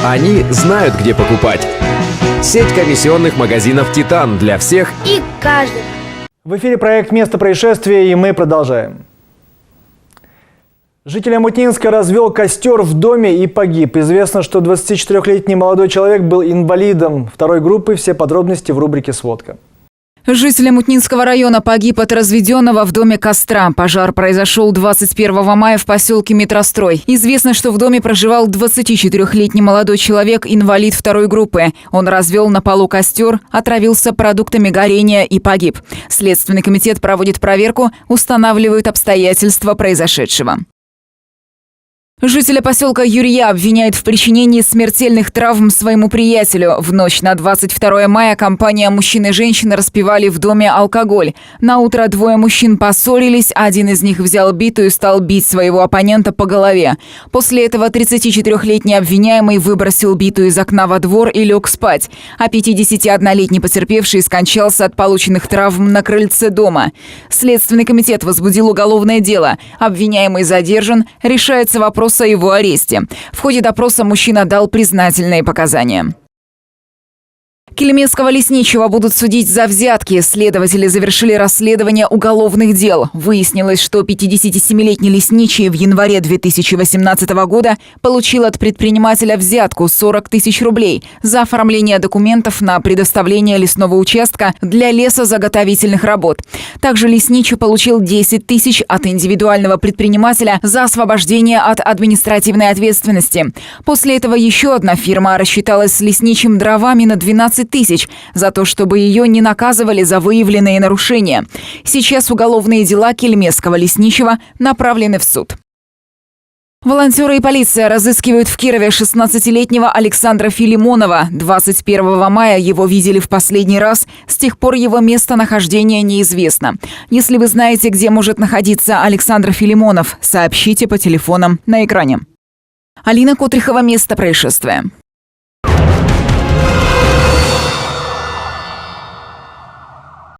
Они знают, где покупать. Сеть комиссионных магазинов «Титан» для всех и каждого. В эфире проект «Место происшествия», и мы продолжаем. Житель Омутнинска развел костер в доме и погиб. Известно, что 24-летний молодой человек был инвалидом второй группы. Все подробности в рубрике «Сводка». Житель Омутнинского района погиб от разведенного в доме костра. Пожар произошел 21 мая в поселке Метрострой. Известно, что в доме проживал 24-летний молодой человек, инвалид второй группы. Он развел на полу костер, отравился продуктами горения и погиб. Следственный комитет проводит проверку, устанавливают обстоятельства произошедшего. Жителя поселка Юрья обвиняют в причинении смертельных травм своему приятелю. В ночь на 22 мая компания мужчин и женщин распивали в доме алкоголь. Наутро двое мужчин поссорились, один из них взял биту и стал бить своего оппонента по голове. После этого 34-летний обвиняемый выбросил биту из окна во двор и лег спать. А 51-летний потерпевший скончался от полученных травм на крыльце дома. Следственный комитет возбудил уголовное дело. Обвиняемый задержан, решается вопрос о его аресте. В ходе допроса мужчина дал признательные показания. Кельмесского лесничего будут судить за взятки. Следователи завершили расследование уголовных дел. Выяснилось, что 57-летний лесничий в январе 2018 года получил от предпринимателя взятку 40 тысяч рублей за оформление документов на предоставление лесного участка для лесозаготовительных работ. Также лесничий получил 10 тысяч от индивидуального предпринимателя за освобождение от административной ответственности. После этого еще одна фирма рассчиталась с лесничим дровами на 12 тысяч за то, чтобы ее не наказывали за выявленные нарушения. Сейчас уголовные дела кельмесского лесничего направлены в суд. Волонтеры и полиция разыскивают в Кирове 16-летнего Александра Филимонова. 21 мая его видели в последний раз. С тех пор его местонахождение неизвестно. Если вы знаете, где может находиться Александр Филимонов, сообщите по телефонам на экране. Алина Котрихова, место происшествия.